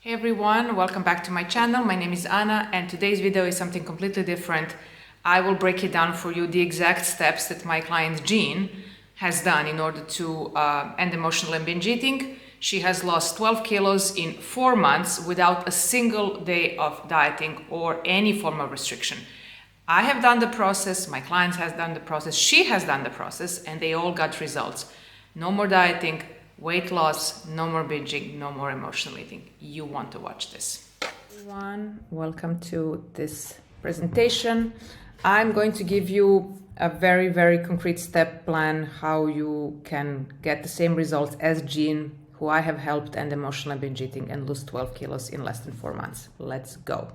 Hey everyone, welcome back to my channel. My name is Anna and today's video is something completely different. I will break it down for you, the exact steps that my client Jean has done in order to end emotional and binge eating. She has lost 12 kilos in 4 months without a single day of dieting or any form of restriction. I have done the process, my client has done the process, she has done the process, and they all got results. No more dieting, weight loss, no more binging, no more emotional eating. You want to watch this. Everyone, welcome to this presentation. I'm going to give you a very concrete step plan how you can get the same results as Jean, who I have helped end emotional and binge eating and lose 12 kilos in less than 4 months. Let's go.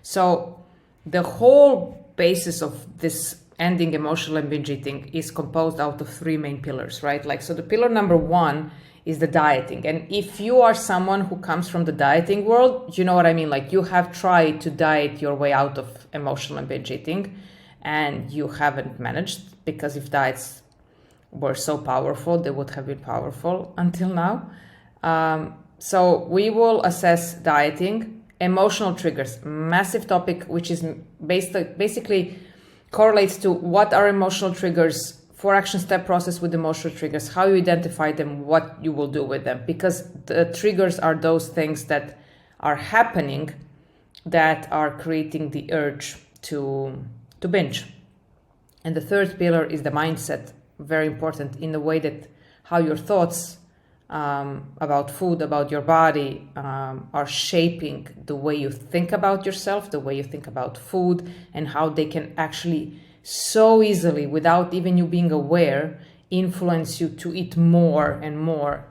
So the whole basis of this ending emotional and binge eating is composed out of 3 main pillars, right? So the pillar number 1 is the dieting. And if you are someone who comes from the dieting world, you know what I mean? You have tried to diet your way out of emotional and binge eating and you haven't managed, because if diets were so powerful, they would have been powerful until now. So we will assess dieting, emotional triggers, massive topic, which is basically correlates to what are emotional triggers, 4 action step process with emotional triggers, how you identify them, what you will do with them, because the triggers are those things that are happening that are creating the urge to binge. And the 3rd pillar is the mindset, very important in the way that how your thoughts about food, about your body, are shaping the way you think about yourself, the way you think about food, and how they can actually so easily, without even you being aware, influence you to eat more and more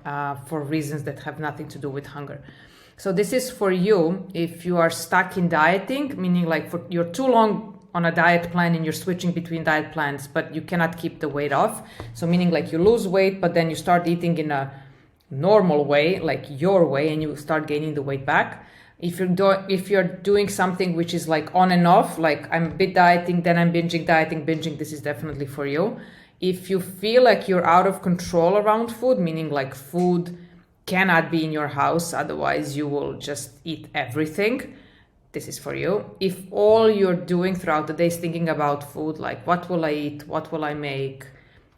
for reasons that have nothing to do with hunger. So this is for you if you are stuck in dieting, meaning you're too long on a diet plan and you're switching between diet plans, but you cannot keep the weight off. So meaning you lose weight, but then you start eating in a normal way, your way, and you start gaining the weight back. If you're doing something which is on and off, I'm a bit dieting, then I'm binging, dieting, binging, this is definitely for you. If you feel like you're out of control around food, meaning food cannot be in your house, otherwise you will just eat everything, this is for you. If all you're doing throughout the day is thinking about food, what will I eat, what will I make,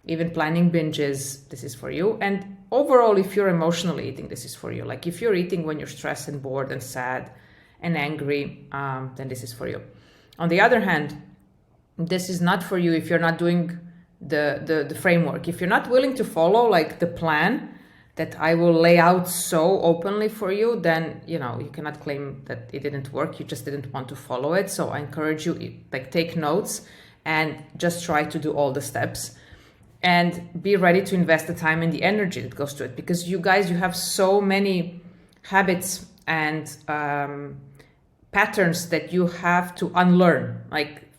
even planning binges, this is for you. And overall, if you're emotionally eating, this is for you. If you're eating when you're stressed and bored and sad and angry, then this is for you. On the other hand, this is not for you if you're not doing the framework. If you're not willing to follow the plan that I will lay out so openly for you, then you cannot claim that it didn't work. You just didn't want to follow it. So I encourage you, take notes and just try to do all the steps. And be ready to invest the time and the energy that goes to it, because you guys, you have so many habits and patterns that you have to unlearn.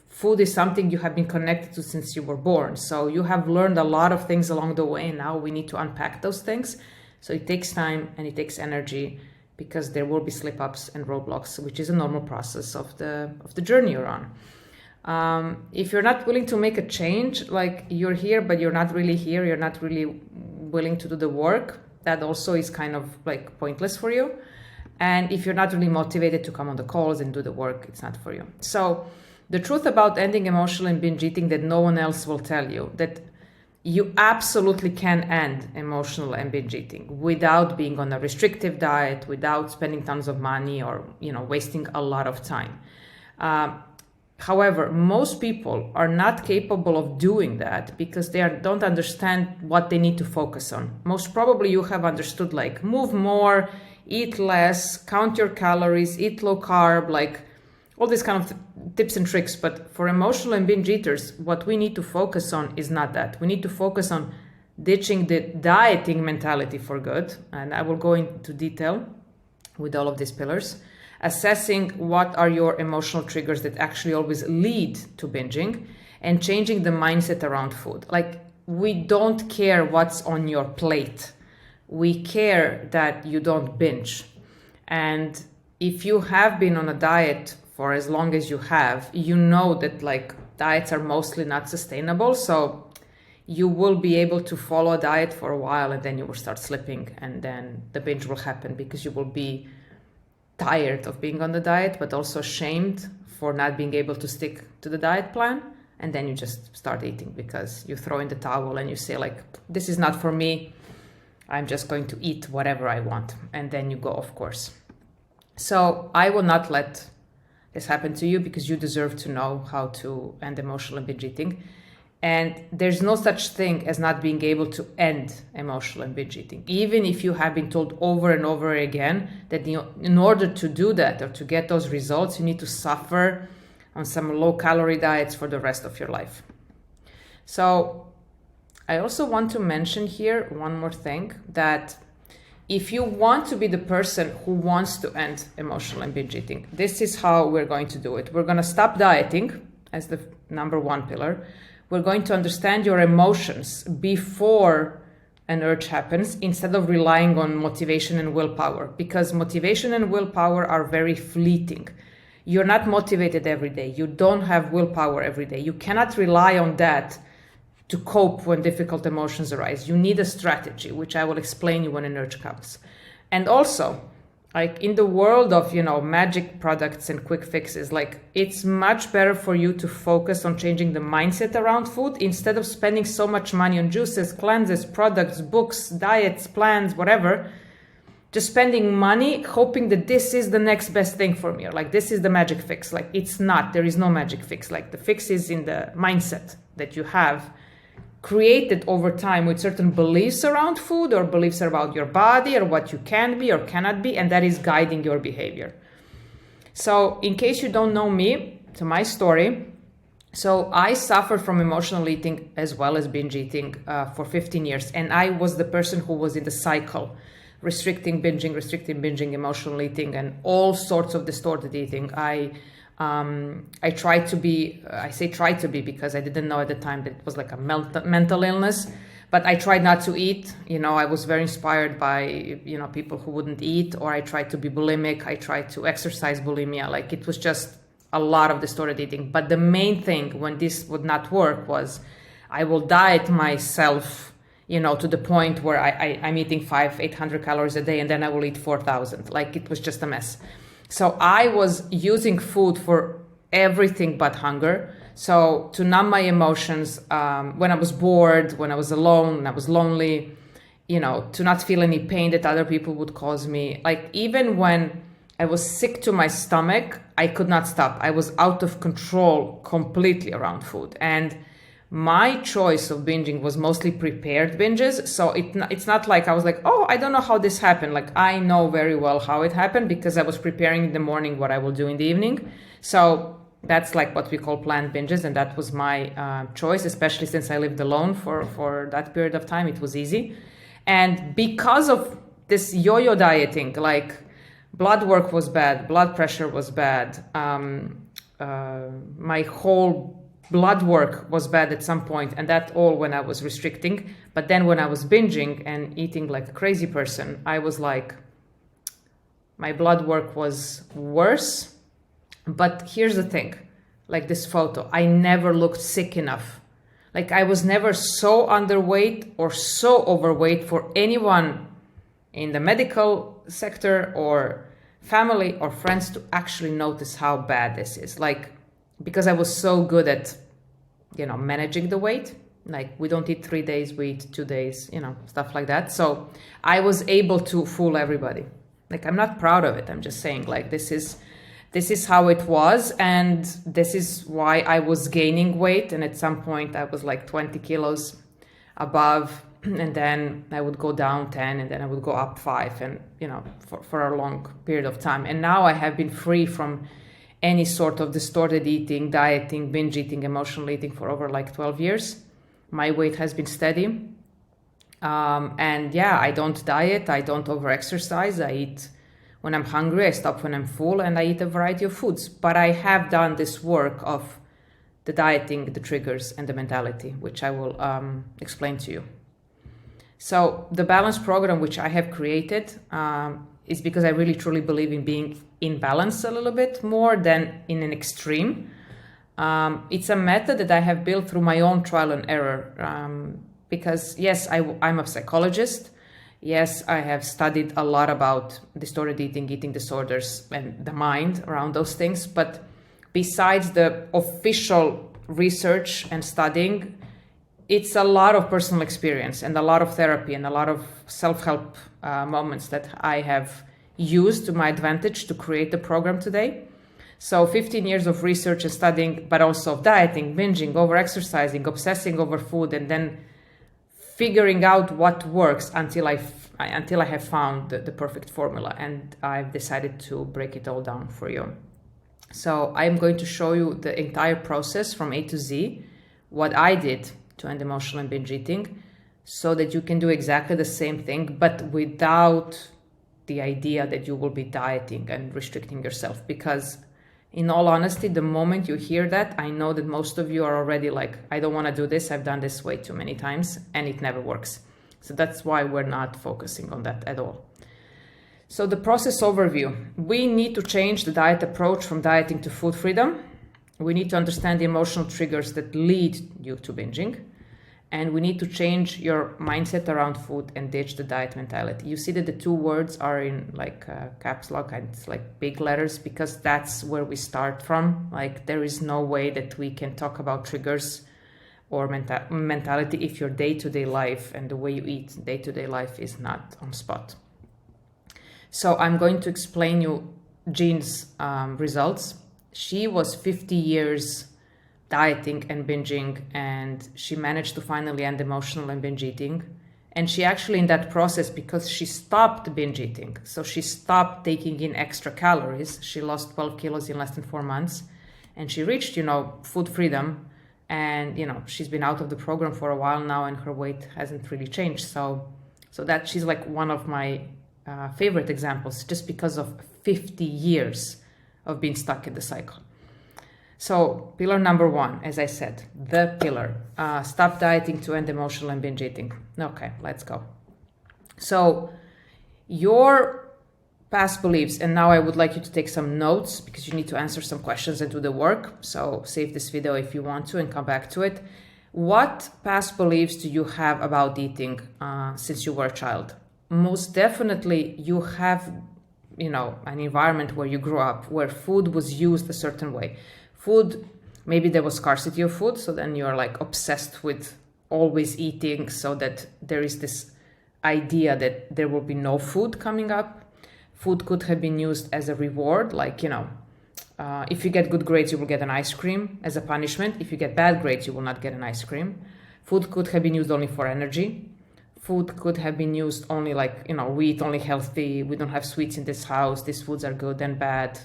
Food is something you have been connected to since you were born. So you have learned a lot of things along the way, and now we need to unpack those things. So it takes time and it takes energy, because there will be slip-ups and roadblocks, which is a normal process of the journey you're on. If you're not willing to make a change, you're here, but you're not really here, you're not really willing to do the work, that also is kind of pointless for you. And if you're not really motivated to come on the calls and do the work, it's not for you. So the truth about ending emotional and binge eating that no one else will tell you, that you absolutely can end emotional and binge eating without being on a restrictive diet, without spending tons of money or wasting a lot of time. However, most people are not capable of doing that because they don't understand what they need to focus on. Most probably you have understood move more, eat less, count your calories, eat low carb, all these kind of tips and tricks. But for emotional and binge eaters, what we need to focus on is not that. We need to focus on ditching the dieting mentality for good. And I will go into detail with all of these pillars. Assessing what are your emotional triggers that actually always lead to binging, and changing the mindset around food. We don't care what's on your plate. We care that you don't binge. And if you have been on a diet for as long as you have, you know that diets are mostly not sustainable. So you will be able to follow a diet for a while, and then you will start slipping, and then the binge will happen because you will be tired of being on the diet, but also ashamed for not being able to stick to the diet plan. And then you just start eating because you throw in the towel and you say like, this is not for me. I'm just going to eat whatever I want. And then you go off course. So I will not let this happen to you because you deserve to know how to end emotional and binge eating. And there's no such thing as not being able to end emotional and binge eating. Even if you have been told over and over again that in order to do that or to get those results, you need to suffer on some low-calorie diets for the rest of your life. So I also want to mention here one more thing, that if you want to be the person who wants to end emotional and binge eating, this is how we're going to do it. We're going to stop dieting as the number one pillar. We're going to understand your emotions before an urge happens instead of relying on motivation and willpower, because motivation and willpower are very fleeting. You're not motivated every day. You don't have willpower every day. You cannot rely on that to cope when difficult emotions arise. You need a strategy, which I will explain you when an urge comes. And also, like in the world of, magic products and quick fixes, like it's much better for you to focus on changing the mindset around food instead of spending so much money on juices, cleanses, products, books, diets, plans, whatever. Just spending money hoping that this is the next best thing for me, or like this is the magic fix. Like it's not, there is no magic fix. Like the fix is in the mindset that you have created over time with certain beliefs around food or beliefs about your body or what you can be or cannot be, and that is guiding your behavior. So in case you don't know me, to my story, so I suffered from emotional eating as well as binge eating for 15 years, and I was the person who was in the cycle, restricting, binging, emotional eating, and all sorts of distorted eating. I tried to be, I say tried to be because I didn't know at the time that it was like a mental illness, but I tried not to eat. I was very inspired by, people who wouldn't eat, or I tried to be bulimic. I tried to exercise bulimia. Like it was just a lot of distorted eating. But the main thing when this would not work was I will diet myself, to the point where I'm eating 800 calories a day, and then I will eat 4,000. Like it was just a mess. So I was using food for everything but hunger. So to numb my emotions, when I was bored, when I was alone, when I was lonely, to not feel any pain that other people would cause me. Like even when I was sick to my stomach, I could not stop. I was out of control completely around food. And my choice of binging was mostly prepared binges. So it's not like I was like, oh, I don't know how this happened. Like I know very well how it happened because I was preparing in the morning what I will do in the evening. So that's like what we call planned binges. And that was my choice, especially since I lived alone for that period of time. It was easy. And because of this yo-yo dieting, like blood work was bad, blood pressure was bad. My whole blood work was bad at some point, and that all when I was restricting. But then when I was binging and eating like a crazy person, I was like, my blood work was worse. But here's the thing, like this photo, I never looked sick enough. Like I was never so underweight or so overweight for anyone in the medical sector or family or friends to actually notice how bad this is. Like, because I was so good at, managing the weight. Like we don't eat 3 days, we eat 2 days, stuff like that. So I was able to fool everybody. Like I'm not proud of it. I'm just saying like this is how it was. And this is why I was gaining weight. And at some point I was like 20 kilos above, and then I would go down 10, and then I would go up 5, and, for a long period of time. And now I have been free from any sort of distorted eating, dieting, binge eating, emotional eating for over like 12 years. My weight has been steady. And yeah, I don't diet. I don't over-exercise. I eat when I'm hungry. I stop when I'm full, and I eat a variety of foods. But I have done this work of the dieting, the triggers, and the mentality, which I will explain to you. So the balance program, which I have created, is because I really truly believe in being in balance a little bit more than in an extreme. It's a method that I have built through my own trial and error. Because yes, I'm a psychologist. Yes, I have studied a lot about disordered eating, eating disorders, and the mind around those things. But besides the official research and studying, it's a lot of personal experience and a lot of therapy and a lot of self-help moments that I have used to my advantage to create the program today. So 15 years of research and studying, but also of dieting, binging, over-exercising, obsessing over food, and then figuring out what works until I have found the perfect formula. And I've decided to break it all down for you. So I'm going to show you the entire process from A to Z, what I did to end emotional and binge eating, so that you can do exactly the same thing, but without the idea that you will be dieting and restricting yourself. Because in all honesty, the moment you hear that, I know that most of you are already like, I don't want to do this. I've done this way too many times and it never works. So that's why we're not focusing on that at all. So the process overview, we need to change the diet approach from dieting to food freedom. We need to understand the emotional triggers that lead you to binging. And we need to change your mindset around food and ditch the diet mentality. You see that the two words are in like caps lock and it's like big letters, because that's where we start from. Like there is no way that we can talk about triggers or mentality if your day-to-day life and the way you eat day-to-day life is not on spot. So I'm going to explain you Jean's results. She was 50 years dieting and binging, and she managed to finally end emotional and binge eating. And she actually, in that process, because she stopped binge eating, so she stopped taking in extra calories, she lost 12 kilos in less than 4 months, and she reached, food freedom. And, she's been out of the program for a while now, and her weight hasn't really changed. So that she's like one of my favorite examples, just because of 50 years of being stuck in the cycle. So pillar number 1, as I said, the pillar, stop dieting to end emotional and binge eating. Okay, let's go. So your past beliefs, and now I would like you to take some notes because you need to answer some questions and do the work. So save this video if you want to and come back to it. What past beliefs do you have about eating since you were a child? Most definitely you have, an environment where you grew up where food was used a certain way. Food, maybe there was scarcity of food, so then you're like obsessed with always eating, so that there is this idea that there will be no food coming up. Food could have been used as a reward, like, if you get good grades, you will get an ice cream as a punishment. If you get bad grades, you will not get an ice cream. Food could have been used only for energy. Food could have been used only like, we eat only healthy, we don't have sweets in this house, these foods are good and bad.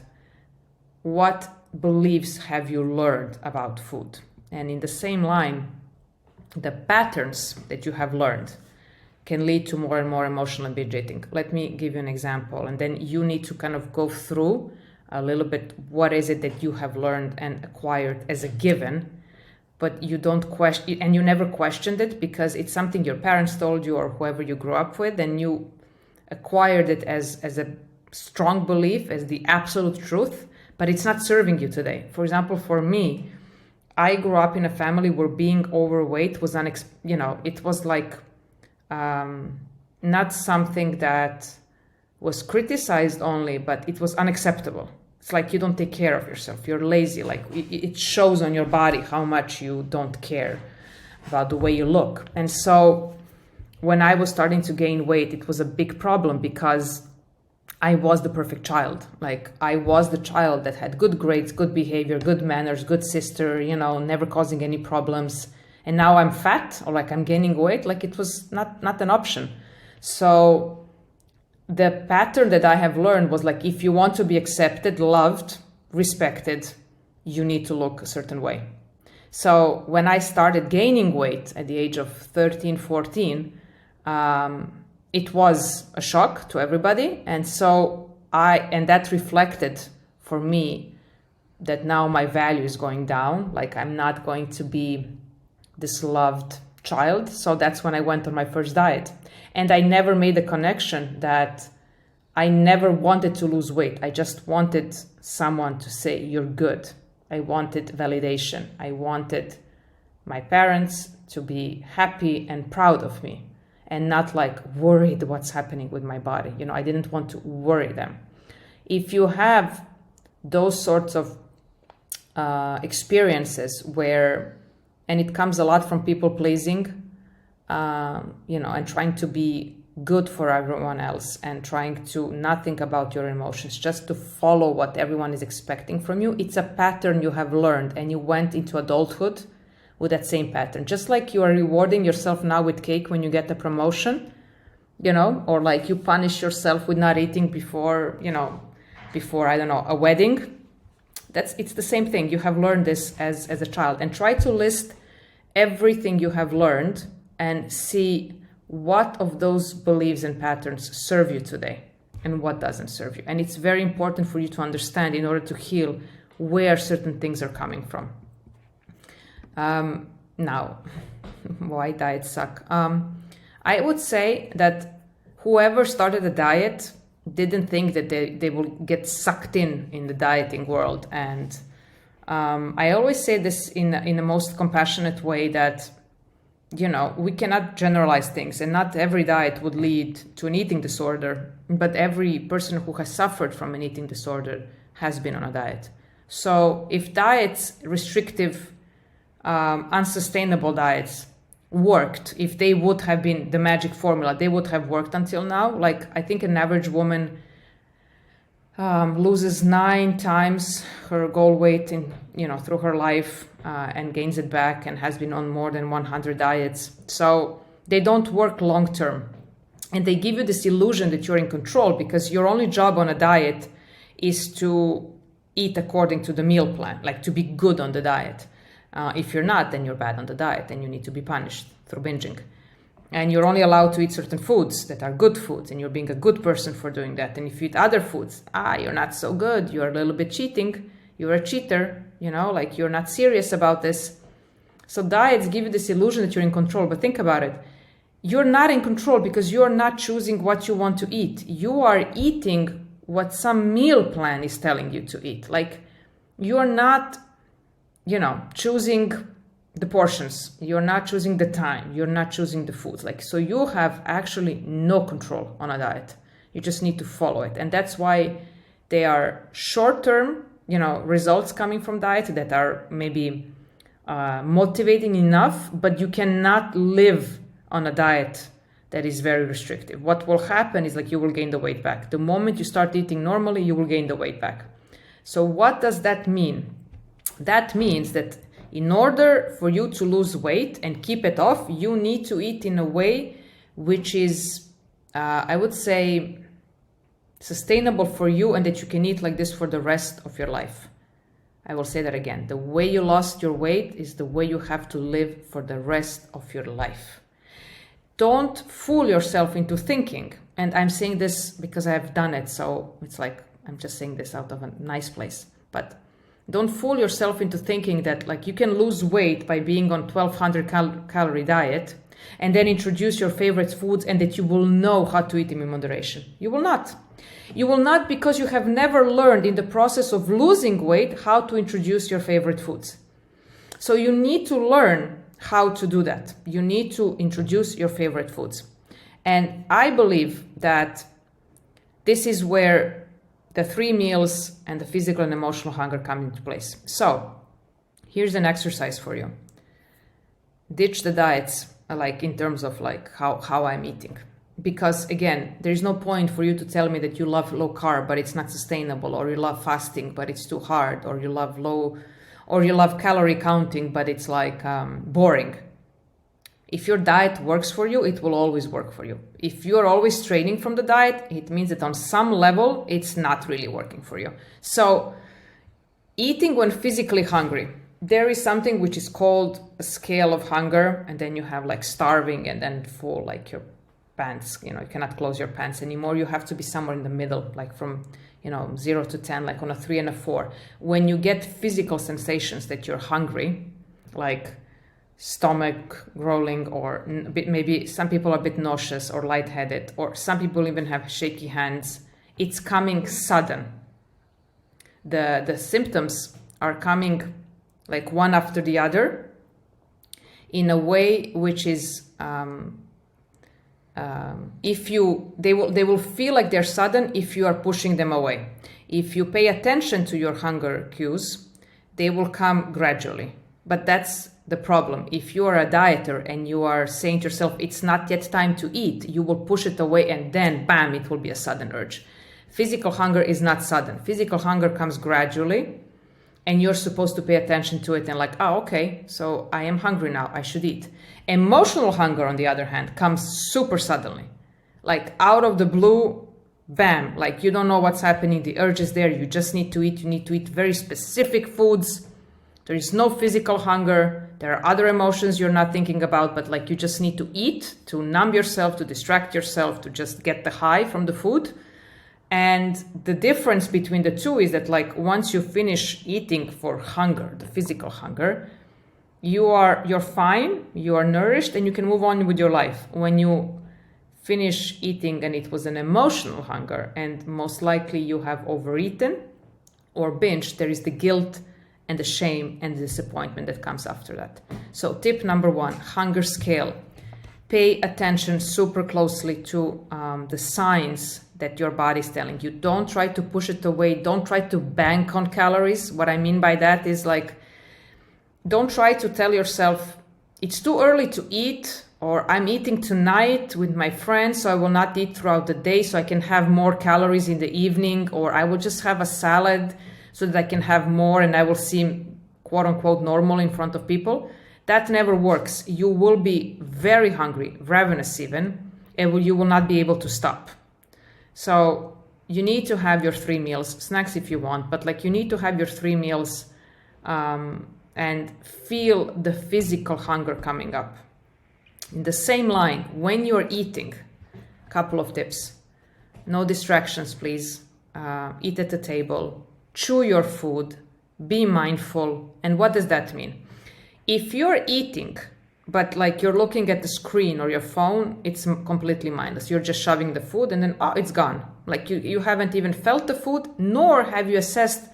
What beliefs have you learned about food? And in the same line, the patterns that you have learned can lead to more and more emotional and binge eating. Let me give you an example, and then you need to kind of go through a little bit what is it that you have learned and acquired as a given, but you don't question, and you never questioned it because it's something your parents told you or whoever you grew up with, and you acquired it as a strong belief, as the absolute truth, but it's not serving you today. For example, for me, I grew up in a family where being overweight was it was like not something that was criticized only, but it was unacceptable. It's like you don't take care of yourself. You're lazy. Like it shows on your body how much you don't care about the way you look. And so when I was starting to gain weight, it was a big problem because I was the perfect child. Like I was the child that had good grades, good behavior, good manners, good sister, never causing any problems. And now I'm fat or like I'm gaining weight, like it was not an option. So the pattern that I have learned was like, if you want to be accepted, loved, respected, you need to look a certain way. So when I started gaining weight at the age of 13, 14, it was a shock to everybody. And so that reflected for me that now my value is going down. Like I'm not going to be this loved child. So that's when I went on my first diet. And I never made the connection that I never wanted to lose weight. I just wanted someone to say, you're good. I wanted validation. I wanted my parents to be happy and proud of me. and not like worried what's happening with my body. I didn't want to worry them. If you have those sorts of experiences and it comes a lot from people pleasing, and trying to be good for everyone else and trying to not think about your emotions, just to follow what everyone is expecting from you. It's a pattern you have learned, and you went into adulthood with that same pattern. Just like you are rewarding yourself now with cake when you get a promotion, or like you punish yourself with not eating before, I don't know, a wedding. It's the same thing. You have learned this as a child, and try to list everything you have learned and see what of those beliefs and patterns serve you today and what doesn't serve you. And it's very important for you to understand in order to heal where certain things are coming from. Now, why diets suck? I would say that whoever started a diet didn't think that they will get sucked in the dieting world. And I always say this in the most compassionate way, that we cannot generalize things, and not every diet would lead to an eating disorder, but every person who has suffered from an eating disorder has been on a diet. So if diets, restrictive, unsustainable diets worked, if they would have been the magic formula, they would have worked until now. Like, I think an average woman loses 9 times her goal weight through her life, and gains it back, and has been on more than 100 diets. So they don't work long term, and they give you this illusion that you're in control, because your only job on a diet is to eat according to the meal plan, like to be good on the diet. If you're not, then you're bad on the diet, and you need to be punished through binging. And you're only allowed to eat certain foods that are good foods, and you're being a good person for doing that. And if you eat other foods, you're not so good, you're a little bit cheating, you're a cheater, like you're not serious about this. So diets give you this illusion that you're in control, but think about it. You're not in control because you're not choosing what you want to eat. You are eating what some meal plan is telling you to eat. Like, you're not, choosing the portions, you're not choosing the time, you're not choosing the foods. Like, so you have actually no control on a diet. You just need to follow it. And that's why they are short-term, results coming from diet that are maybe motivating enough, but you cannot live on a diet that is very restrictive. What will happen is, like, you will gain the weight back. The moment you start eating normally, you will gain the weight back. So what does that mean? That means that in order for you to lose weight and keep it off, you need to eat in a way which is, I would say, sustainable for you, and that you can eat like this for the rest of your life. I will say that again. The way you lost your weight is the way you have to live for the rest of your life. Don't fool yourself into thinking, and I'm saying this because I have done it, so it's like I'm just saying this out of a nice place, but don't fool yourself into thinking that, like, you can lose weight by being on 1200 calorie diet and then introduce your favorite foods, and that you will know how to eat them in moderation. You will not. You will not, because you have never learned in the process of losing weight how to introduce your favorite foods. So you need to learn how to do that. You need to introduce your favorite foods. And I believe that this is where the 3 meals and the physical and emotional hunger come into place. So here's an exercise for you. Ditch the diets, like in terms of like how I'm eating. Because again, there's no point for you to tell me that you love low carb, but it's not sustainable, or you love fasting, but it's too hard, or you love calorie counting, but it's like boring. If your diet works for you, it will always work for you. If you're always straining from the diet, it means that on some level, it's not really working for you. So eating when physically hungry, there is something which is called a scale of hunger, and then you have like starving and then full, like your pants, you cannot close your pants anymore. You have to be somewhere in the middle, like from 0 to 10, like on a 3 and a 4. When you get physical sensations that you're hungry, like stomach growling, or maybe some people are a bit nauseous or lightheaded, or some people even have shaky hands, it's coming sudden. The symptoms are coming like one after the other in a way which is they will feel like they're sudden if you are pushing them away. If you pay attention to your hunger cues, they will come gradually. But that's the problem. If you are a dieter and you are saying to yourself, it's not yet time to eat, you will push it away and then bam, it will be a sudden urge. Physical hunger is not sudden. Physical hunger comes gradually and you're supposed to pay attention to it and like, oh, okay, so I am hungry now, I should eat. Emotional hunger, on the other hand, comes super suddenly. Like out of the blue, bam, like you don't know what's happening, the urge is there, you just need to eat, you need to eat very specific foods. There is no physical hunger, there are other emotions you're not thinking about, but like you just need to eat, to numb yourself, to distract yourself, to just get the high from the food. And the difference between the two is that like once you finish eating for hunger, the physical hunger, you're fine, you are nourished, and you can move on with your life. When you finish eating and it was an emotional hunger, and most likely you have overeaten or binged, there is the guilt and the shame and the disappointment that comes after that. So tip number 1, hunger scale. Pay attention super closely to the signs that your body is telling you. Don't try to push it away. Don't try to bank on calories. What I mean by that is like, don't try to tell yourself, it's too early to eat, or I'm eating tonight with my friends, so I will not eat throughout the day so I can have more calories in the evening, or I will just have a salad so that I can have more and I will seem quote unquote normal in front of people. That never works. You will be very hungry, ravenous even, and you will not be able to stop. So you need to have your 3 meals, snacks if you want, but like you need to have your 3 meals and feel the physical hunger coming up. In the same line, when you're eating, couple of tips. No distractions, please. Eat at the table, chew your food, be mindful. And what does that mean? If you're eating, but like you're looking at the screen or your phone, it's completely mindless. You're just shoving the food and then, oh, it's gone. Like you haven't even felt the food, nor have you assessed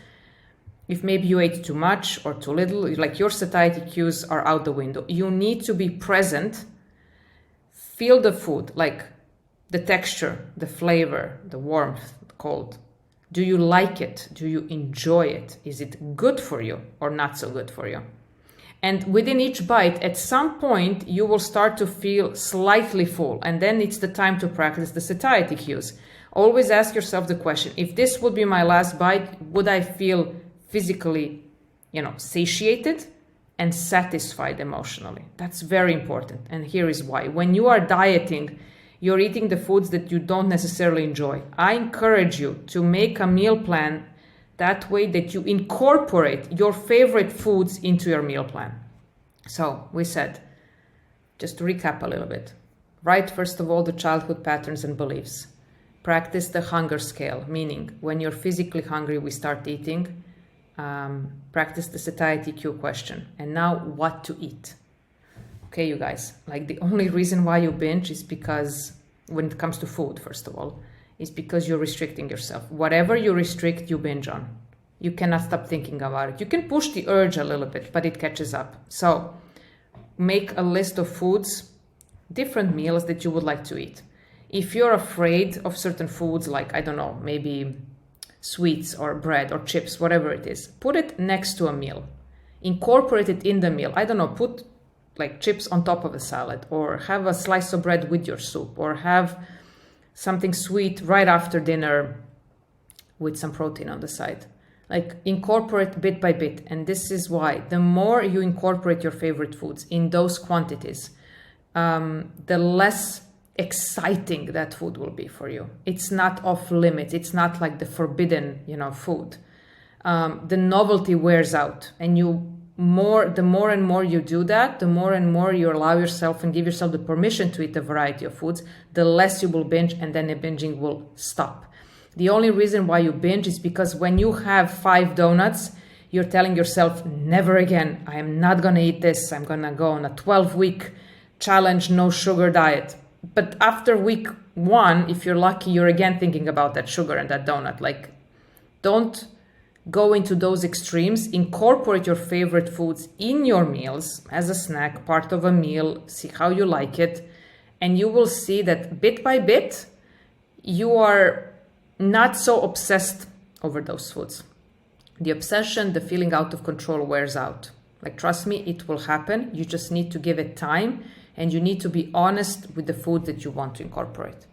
if maybe you ate too much or too little. Like your satiety cues are out the window. You need to be present, feel the food, like the texture, the flavor, the warmth, the cold. Do you like it? Do you enjoy it? Is it good for you or not so good for you? And within each bite, at some point, you will start to feel slightly full. And then it's the time to practice the satiety cues. Always ask yourself the question, if this would be my last bite, would I feel physically, satiated and satisfied emotionally? That's very important. And here is why. When you are dieting, you're eating the foods that you don't necessarily enjoy. I encourage you to make a meal plan that way that you incorporate your favorite foods into your meal plan. So we said, just to recap a little bit, write first of all the childhood patterns and beliefs. Practice the hunger scale, meaning when you're physically hungry, we start eating. Practice the satiety cue question. And now what to eat. Okay, you guys, like the only reason why you binge is because when it comes to food, first of all, is because you're restricting yourself. Whatever you restrict, you binge on. You cannot stop thinking about it. You can push the urge a little bit, but it catches up. So make a list of foods, different meals that you would like to eat. If you're afraid of certain foods, like, I don't know, maybe sweets or bread or chips, whatever it is, put it next to a meal. Incorporate it in the meal. I don't know, put like chips on top of a salad, or have a slice of bread with your soup, or have something sweet right after dinner with some protein on the side. Like incorporate bit by bit. And this is why the more you incorporate your favorite foods in those quantities, the less exciting that food will be for you. It's not off limits. It's not like the forbidden, food. The novelty wears out, and the more and more you do that, the more and more you allow yourself and give yourself the permission to eat a variety of foods, the less you will binge, and then the binging will stop. The only reason why you binge is because when you have 5 donuts, you're telling yourself, never again, I am not going to eat this. I'm going to go on a 12-week challenge, no sugar diet. But after week 1, if you're lucky, you're again thinking about that sugar and that donut. Like, don't go into those extremes. Incorporate your favorite foods in your meals as a snack, part of a meal. See how you like it, And you will see that bit by bit, you are not so obsessed over those foods. The obsession, the feeling out of control wears out. Like, trust me, it will happen. You just need to give it time, and you need to be honest with the food that you want to incorporate.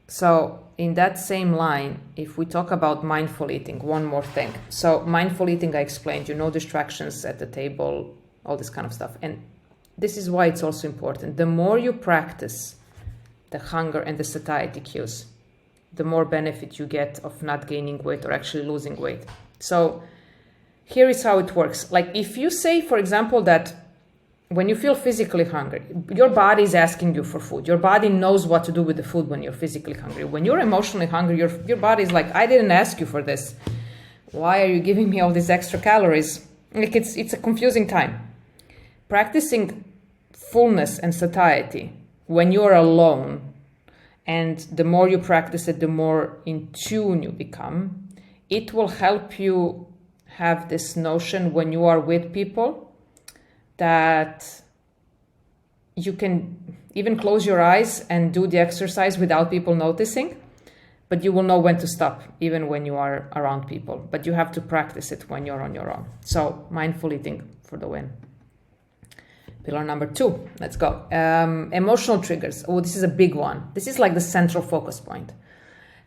So in that same line, if we talk about mindful eating, one more thing. So mindful eating, I explained, no distractions at the table, all this kind of stuff. And this is why it's also important. The more you practice the hunger and the satiety cues, the more benefit you get of not gaining weight or actually losing weight. So here is how it works. Like, if you say, for example, that when you feel physically hungry, your body is asking you for food. Your body knows what to do with the food when you're physically hungry. When you're emotionally hungry, your body is like, I didn't ask you for this. Why are you giving me all these extra calories? Like, it's a confusing time. Practicing fullness and satiety when you're alone, and the more you practice it, the more in tune you become, it will help you have this notion when you are with people that you can even close your eyes and do the exercise without people noticing, but you will know when to stop, even when you are around people. But you have to practice it when you're on your own. So mindful eating for the win. Pillar number 2, let's go. Emotional triggers. Oh, this is a big one. This is like the central focus point.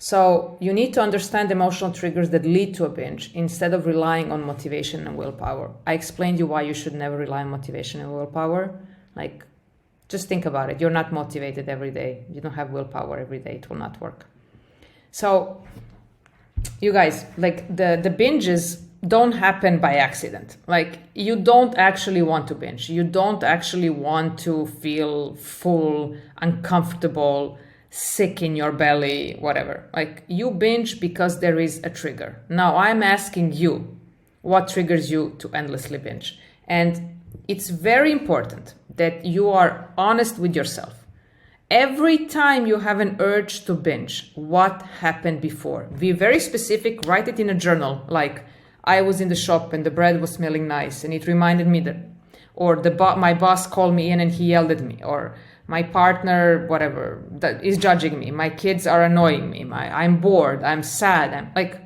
So you need to understand emotional triggers that lead to a binge instead of relying on motivation and willpower. I explained you why you should never rely on motivation and willpower. Like, just think about it. You're not motivated every day. You don't have willpower every day. It will not work. So you guys, like, the binges don't happen by accident. Like, you don't actually want to binge. You don't actually want to feel full, uncomfortable, sick in your belly, whatever. Like, you binge because there is a trigger. Now I'm asking you, what triggers you to endlessly binge? And it's very important that you are honest with yourself. Every time you have an urge to binge, what happened before? Be very specific, write it in a journal. Like, I was in the shop and the bread was smelling nice and it reminded me that, or my boss called me in and he yelled at me, or my partner, whatever, that is judging me. My kids are annoying me. I'm bored. I'm sad. I'm like,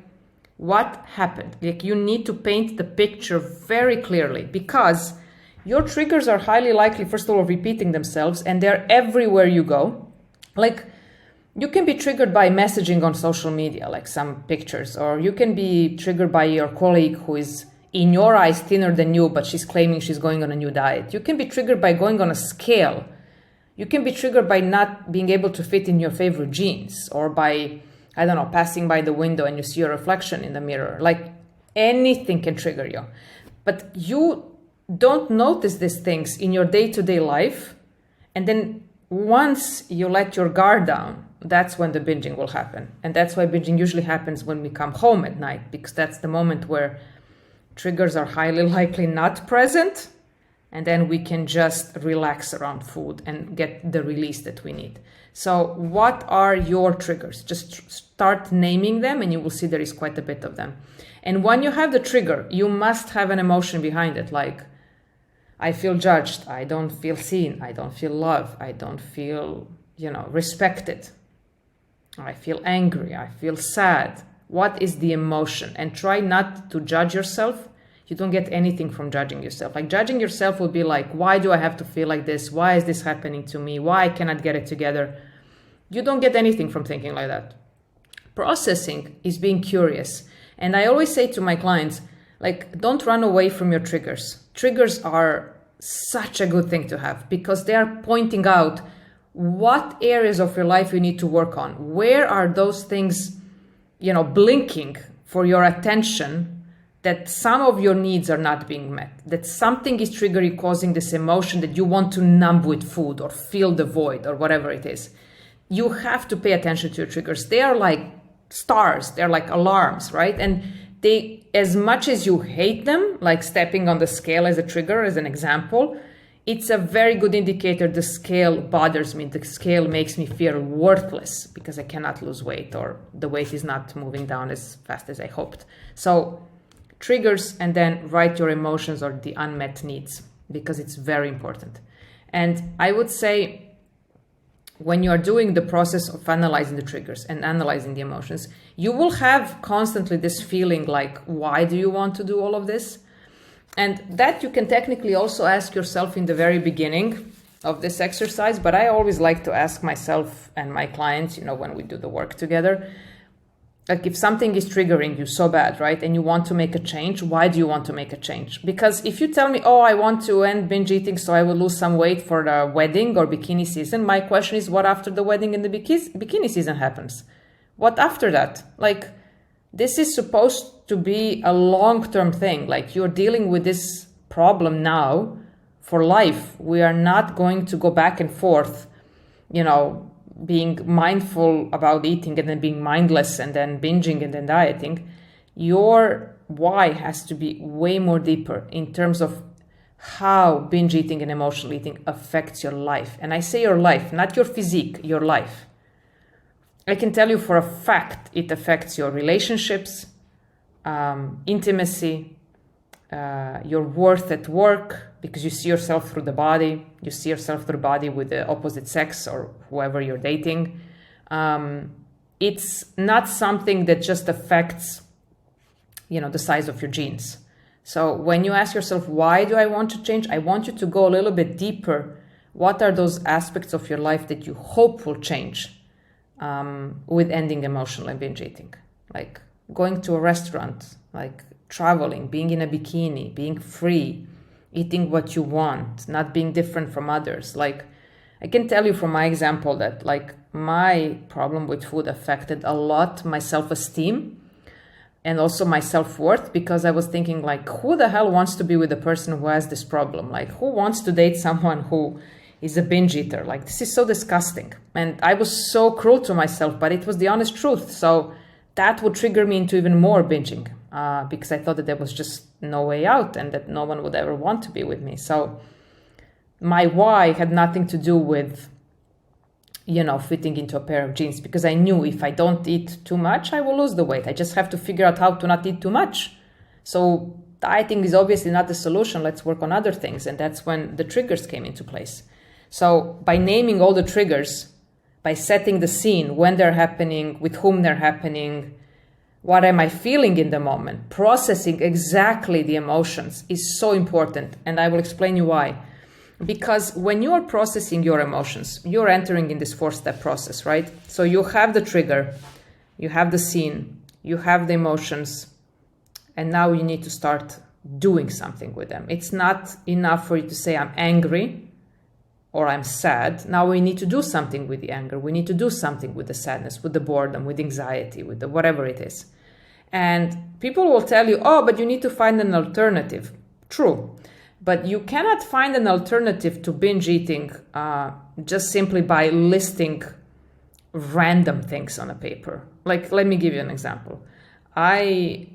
what happened? Like, you need to paint the picture very clearly, because your triggers are highly likely, first of all, repeating themselves, and they're everywhere you go. Like, you can be triggered by messaging on social media, like some pictures, or you can be triggered by your colleague who is in your eyes thinner than you, but she's claiming she's going on a new diet. You can be triggered by going on a scale. You can be triggered by not being able to fit in your favorite jeans, or by, I don't know, passing by the window and you see your reflection in the mirror. Like, anything can trigger you. But you don't notice these things in your day-to-day life. And then once you let your guard down, that's when the binging will happen. And that's why binging usually happens when we come home at night, because that's the moment where triggers are highly likely not present. And then we can just relax around food and get the release that we need. So what are your triggers? Just start naming them and you will see there is quite a bit of them. And when you have the trigger, you must have an emotion behind it. Like, I feel judged. I don't feel seen. I don't feel loved. I don't feel, respected. I feel angry. I feel sad. What is the emotion? And try not to judge yourself. You don't get anything from judging yourself. Like, judging yourself would be like, why do I have to feel like this? Why is this happening to me? Why I cannot get it together? You don't get anything from thinking like that. Processing is being curious. And I always say to my clients, like, don't run away from your triggers. Triggers are such a good thing to have, because they are pointing out what areas of your life you need to work on. Where are those things, blinking for your attention, that some of your needs are not being met, that something is triggering, causing this emotion that you want to numb with food or fill the void or whatever it is. You have to pay attention to your triggers. They are like stars. They're like alarms, right? And they, as much as you hate them, like stepping on the scale as a trigger, as an example, it's a very good indicator. The scale bothers me. The scale makes me feel worthless because I cannot lose weight, or the weight is not moving down as fast as I hoped. So triggers, and then write your emotions or the unmet needs, because it's very important. And I would say when you are doing the process of analyzing the triggers and analyzing the emotions, you will have constantly this feeling like, why do you want to do all of this? And that you can technically also ask yourself in the very beginning of this exercise. But I always like to ask myself and my clients, when we do the work together, like if something is triggering you so bad, right? And you want to make a change, why do you want to make a change? Because if you tell me, oh, I want to end binge eating so I will lose some weight for the wedding or bikini season, my question is, what after the wedding and the bikini season happens? What after that? Like, this is supposed to be a long-term thing. Like, you're dealing with this problem now for life. We are not going to go back and forth, being mindful about eating and then being mindless and then binging and then dieting. Your why has to be way more deeper in terms of how binge eating and emotional eating affects your life. And I say your life, not your physique, your life. I can tell you for a fact it affects your relationships, intimacy, your worth at work, because you see yourself through the body. You see yourself through the body with the opposite sex or whoever you're dating. It's not something that just affects, the size of your jeans. So when you ask yourself, why do I want to change? I want you to go a little bit deeper. What are those aspects of your life that you hope will change with ending emotional and binge eating? Like going to a restaurant, like traveling, being in a bikini, being free, eating what you want, not being different from others. Like, I can tell you from my example that like my problem with food affected a lot my self-esteem and also my self-worth, because I was thinking like, who the hell wants to be with a person who has this problem? Like, who wants to date someone who is a binge eater? Like, this is so disgusting. And I was so cruel to myself, but it was the honest truth. So that would trigger me into even more binging. Because I thought that there was just no way out and that no one would ever want to be with me. So my why had nothing to do with, fitting into a pair of jeans, because I knew if I don't eat too much, I will lose the weight. I just have to figure out how to not eat too much. So dieting is obviously not the solution. Let's work on other things. And that's when the triggers came into place. So by naming all the triggers, by setting the scene, when they're happening, with whom they're happening, what am I feeling in the moment? Processing exactly the emotions is so important. And I will explain you why. Because when you are processing your emotions, you're entering in this 4-step process, right? So you have the trigger, you have the scene, you have the emotions, and now you need to start doing something with them. It's not enough for you to say, I'm angry or I'm sad. Now we need to do something with the anger. We need to do something with the sadness, with the boredom, with anxiety, with the whatever it is. And people will tell you, oh, but you need to find an alternative. True. But you cannot find an alternative to binge eating just simply by listing random things on a paper. Like, let me give you an example. I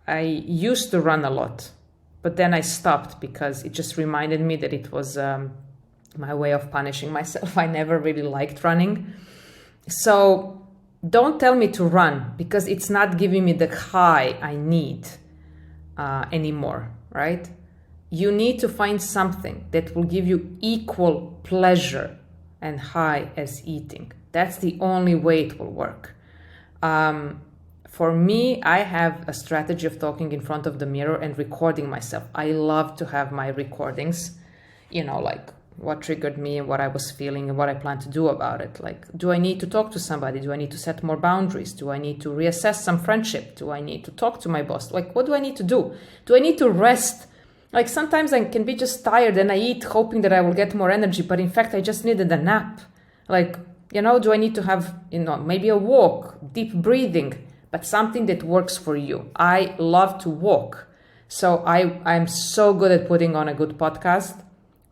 used to run a lot, but then I stopped because it just reminded me that it was my way of punishing myself. I never really liked running. So don't tell me to run, because it's not giving me the high I need anymore, right? You need to find something that will give you equal pleasure and high as eating. That's the only way it will work. For me, I have a strategy of talking in front of the mirror and recording myself. I love to have my recordings, like what triggered me and what I was feeling and what I plan to do about it. Like, do I need to talk to somebody? Do I need to set more boundaries? Do I need to reassess some friendship? Do I need to talk to my boss? Like, what do I need to do? Do I need to rest? Like, sometimes I can be just tired and I eat hoping that I will get more energy, but in fact, I just needed a nap. Like, do I need to have, maybe a walk, deep breathing, but something that works for you. I love to walk. So I'm so good at putting on a good podcast,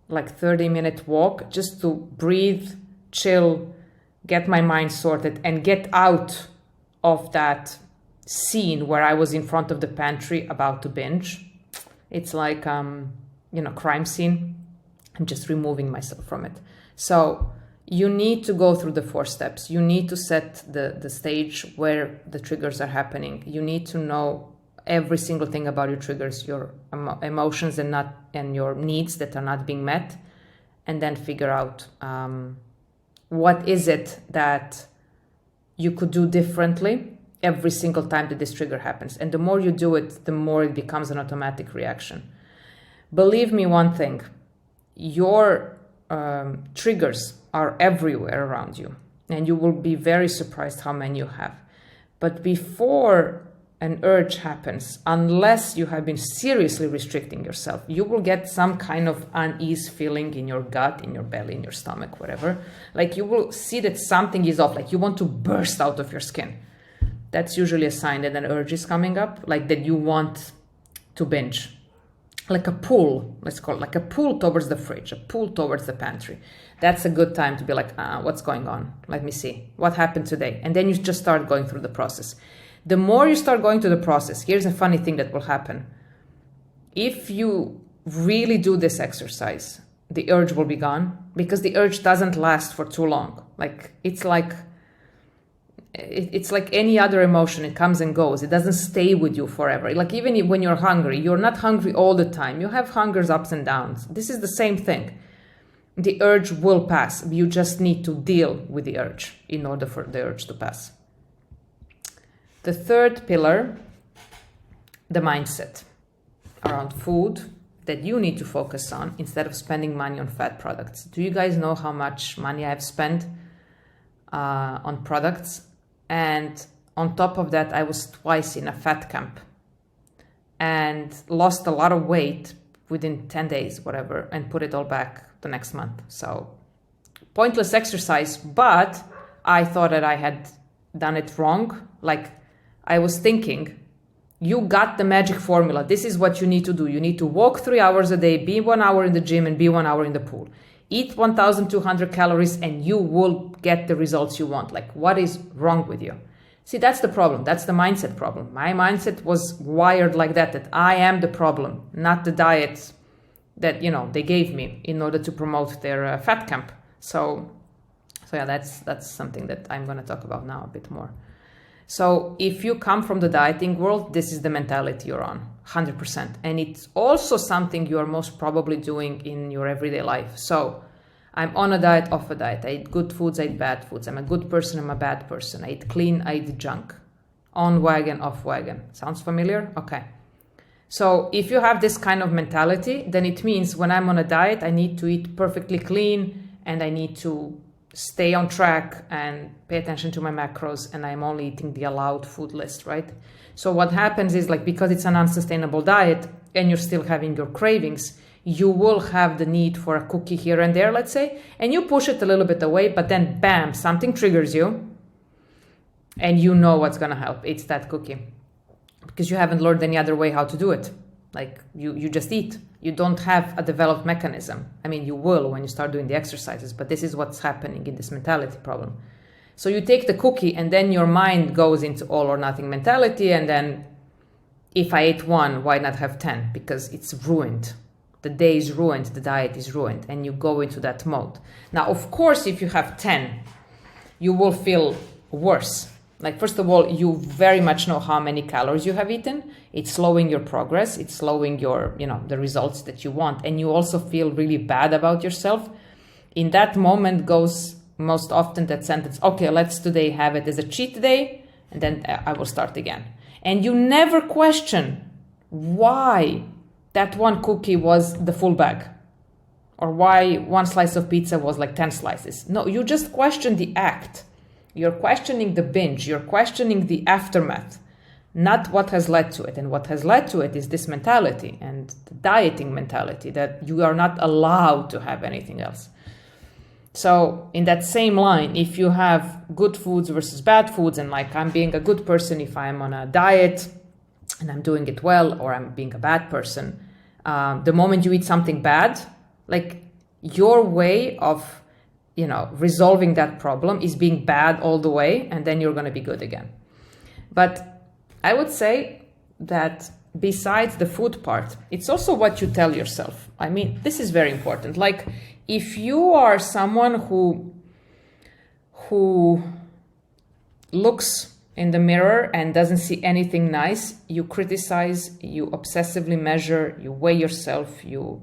like 30-minute walk, just to breathe, chill, get my mind sorted, and get out of that scene where I was in front of the pantry about to binge. It's like, crime scene. I'm just removing myself from it. So you need to go through the 4 steps. You need to set the stage where the triggers are happening. You need to know every single thing about your triggers, your emotions and your needs that are not being met. and then figure out what is it that you could do differently every single time that this trigger happens. And the more you do it, the more it becomes an automatic reaction. Believe me one thing, your triggers are everywhere around you, and you will be very surprised how many you have. But before an urge happens, unless you have been seriously restricting yourself, you will get some kind of unease feeling in your gut, in your belly, in your stomach, whatever. Like you will see that something is off, like you want to burst out of your skin. That's usually a sign that an urge is coming up, like that you want to binge. Like a pull, let's call it, like a pull towards the fridge, a pull towards the pantry. That's a good time to be like, what's going on? Let me see. What happened today? And then you just start going through the process. The more you start going through the process, here's a funny thing that will happen. If you really do this exercise, the urge will be gone, because the urge doesn't last for too long. Like it's like any other emotion. It comes and goes. It doesn't stay with you forever. Like even when you're hungry, you're not hungry all the time. You have hunger's ups and downs. This is the same thing. The urge will pass. You just need to deal with the urge in order for the urge to pass. The third pillar, the mindset around food that you need to focus on instead of spending money on fat products. Do you guys know how much money I've spent on products? And on top of that, I was twice in a fat camp and lost a lot of weight within 10 days, whatever, and put it all back the next month. So pointless exercise, but I thought that I had done it wrong. Like I was thinking, you got the magic formula. This is what you need to do. You need to walk 3 hours a day, be 1 hour in the gym, and be 1 hour in the pool. Eat 1,200 calories and you will get the results you want. Like, what is wrong with you? See, that's the problem. That's the mindset problem. My mindset was wired like that I am the problem, not the diet that, they gave me in order to promote their fat camp. So yeah, that's something that I'm going to talk about now a bit more. So if you come from the dieting world, this is the mentality you're on, 100%. And it's also something you are most probably doing in your everyday life. So I'm on a diet, off a diet. I eat good foods, I eat bad foods. I'm a good person, I'm a bad person. I eat clean, I eat junk. On wagon, off wagon. Sounds familiar? Okay. So if you have this kind of mentality, then it means when I'm on a diet, I need to eat perfectly clean and I need to stay on track and pay attention to my macros, and I'm only eating the allowed food list, right? So what happens is, like, because it's an unsustainable diet and you're still having your cravings, you will have the need for a cookie here and there, let's say, and you push it a little bit away, but then bam, something triggers you and you know what's going to help. It's that cookie, because you haven't learned any other way how to do it. Like you just eat. You don't have a developed mechanism. I mean, you will when you start doing the exercises, but this is what's happening in this mentality problem. So you take the cookie and then your mind goes into all or nothing mentality. And then if I ate one, why not have 10? Because it's ruined. The day is ruined. The diet is ruined. And you go into that mode. Now, of course, if you have 10, you will feel worse. Like, first of all, you very much know how many calories you have eaten. It's slowing your progress. It's slowing your, the results that you want. And you also feel really bad about yourself. In that moment goes most often that sentence, okay, let's today have it as a cheat day, and then I will start again. And you never question why that one cookie was the full bag, or why one slice of pizza was like 10 slices. No, you just question the act. You're questioning the binge. You're questioning the aftermath, not what has led to it. And what has led to it is this mentality and the dieting mentality that you are not allowed to have anything else. So in that same line, if you have good foods versus bad foods, and like I'm being a good person if I'm on a diet and I'm doing it well, or I'm being a bad person, the moment you eat something bad, like your way of resolving that problem is being bad all the way, and then you're going to be good again. But I would say that besides the food part, it's also what you tell yourself. I mean, this is very important. Like, if you are someone who looks in the mirror and doesn't see anything nice, you criticize, you obsessively measure, you weigh yourself, you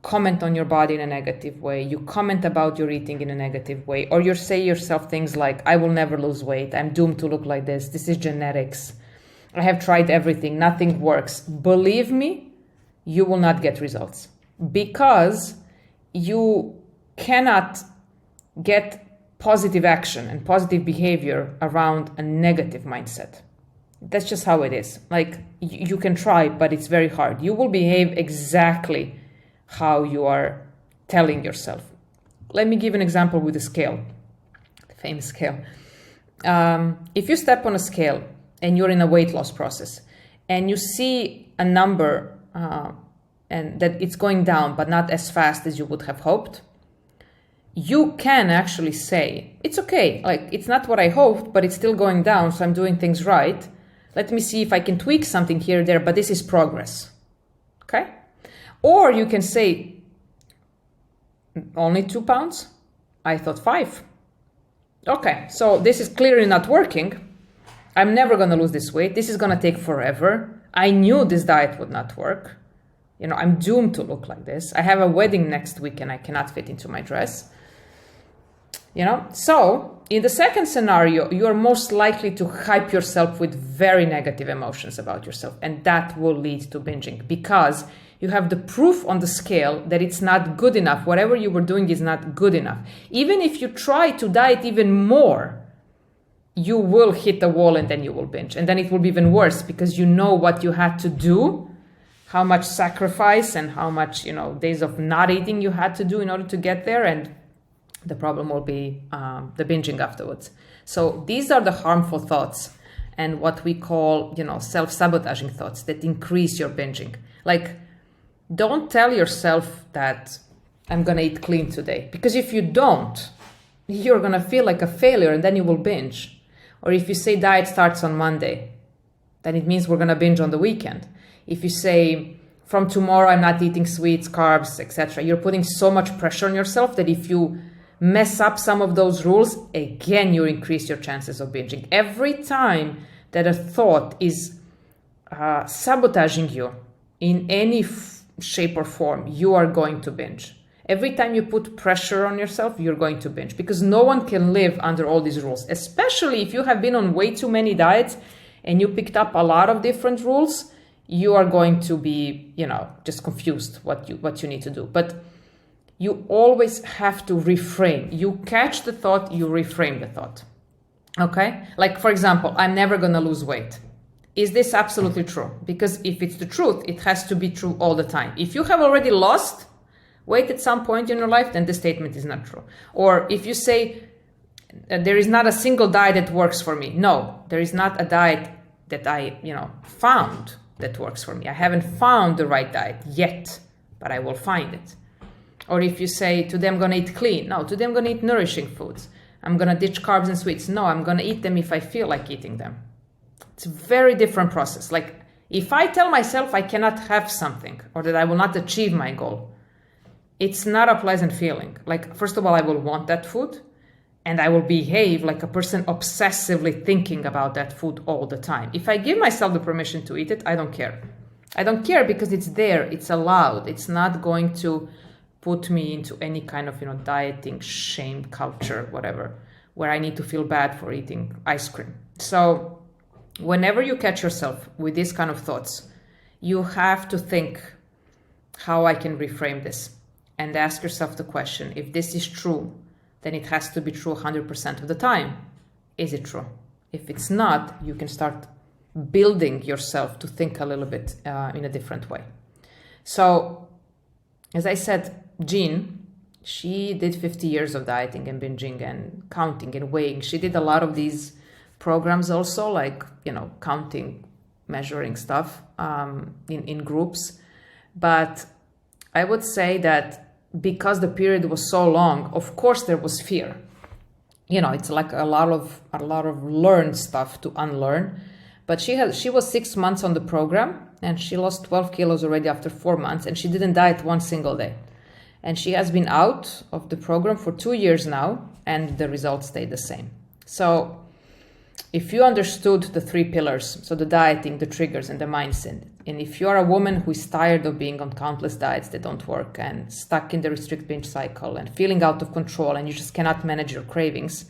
comment on your body in a negative way, you comment about your eating in a negative way, or you say yourself things like, I will never lose weight, I'm doomed to look like this is genetics, I have tried everything, nothing works. Believe me, you will not get results, because you cannot get positive action and positive behavior around a negative mindset. That's just how it is. Like, you can try, but it's very hard. You will behave exactly how you are telling yourself. Let me give an example with the scale, the famous scale. If you step on a scale and you're in a weight loss process and you see a number and that it's going down, but not as fast as you would have hoped, you can actually say, it's okay, like, it's not what I hoped, but it's still going down, so I'm doing things right. Let me see if I can tweak something here or there, but this is progress. Okay? Or you can say, only 2 pounds? I thought 5. Okay, so this is clearly not working. I'm never going to lose this weight. This is going to take forever. I knew this diet would not work. You know, I'm doomed to look like this. I have a wedding next week and I cannot fit into my dress. You know, so in the second scenario, you are most likely to hype yourself with very negative emotions about yourself. And that will lead to binging, because you have the proof on the scale that it's not good enough. Whatever you were doing is not good enough. Even if you try to diet even more, you will hit the wall and then you will binge. And then it will be even worse, because you know what you had to do, how much sacrifice and how much, you know, days of not eating you had to do in order to get there. And the problem will be the binging afterwards. So these are the harmful thoughts and what we call, you know, self-sabotaging thoughts that increase your binging. Like, don't tell yourself that I'm going to eat clean today, because if you don't, you're going to feel like a failure and then you will binge. Or if you say diet starts on Monday, then it means we're going to binge on the weekend. If you say from tomorrow I'm not eating sweets, carbs, etc., you're putting so much pressure on yourself that if you mess up some of those rules, again, you increase your chances of binging. Every time that a thought is sabotaging you in any shape or form, you are going to binge. Every time you put pressure on yourself, you're going to binge, because no one can live under all these rules, especially if you have been on way too many diets and you picked up a lot of different rules. You are going to be, you know, just confused what you need to do. But you always have to reframe. You catch the thought, you reframe the thought. Okay? Like, for example, I'm never going to lose weight. Is this absolutely true? Because if it's the truth, it has to be true all the time. If you have already lost weight at some point in your life, then the statement is not true. Or if you say, there is not a single diet that works for me. No, there is not a diet that I, found that works for me. I haven't found the right diet yet, but I will find it. Or if you say, today I'm going to eat clean. No, today I'm going to eat nourishing foods. I'm going to ditch carbs and sweets. No, I'm going to eat them if I feel like eating them. It's a very different process. Like, if I tell myself I cannot have something or that I will not achieve my goal, it's not a pleasant feeling. Like, first of all, I will want that food and I will behave like a person obsessively thinking about that food all the time. If I give myself the permission to eat it, I don't care. I don't care because it's there, it's allowed. It's not going to put me into any kind of, dieting, shame culture, whatever, where I need to feel bad for eating ice cream. So whenever you catch yourself with these kind of thoughts, you have to think how I can reframe this and ask yourself the question, if this is true, then it has to be true 100% of the time. Is it true? If it's not, you can start building yourself to think a little bit in a different way. So, as I said, Jean, she did 50 years of dieting and binging and counting and weighing. She did a lot of these programs also, like, counting, measuring stuff in groups. But I would say that because the period was so long, of course there was fear. It's like a lot of learned stuff to unlearn. But she was 6 months on the program and she lost 12 kilos already after 4 months, and she didn't diet one single day. And she has been out of the program for 2 years now, and the results stayed the same. So if you understood the 3 pillars, so the dieting, the triggers, and the mindset, And if you are a woman who is tired of being on countless diets that don't work and stuck in the restrict binge cycle and feeling out of control and you just cannot manage your cravings,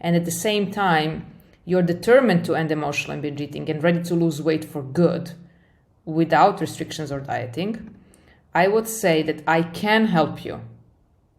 and at the same time, you're determined to end emotional and binge eating and ready to lose weight for good without restrictions or dieting, I would say that I can help you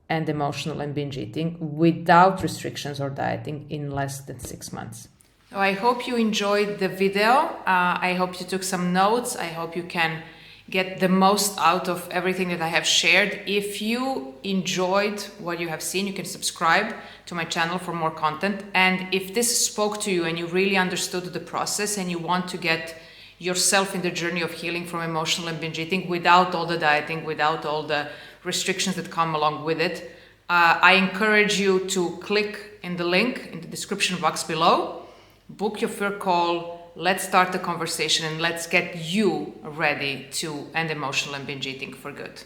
end emotional and binge eating without restrictions or dieting in less than 6 months. So I hope you enjoyed the video. I hope you took some notes. I hope you can get the most out of everything that I have shared. If you enjoyed what you have seen, you can subscribe to my channel for more content. And if this spoke to you and you really understood the process and you want to get yourself in the journey of healing from emotional and binge eating without all the dieting, without all the restrictions that come along with it, I encourage you to click in the link in the description box below, book your first call, let's start the conversation and let's get you ready to end emotional and binge eating for good.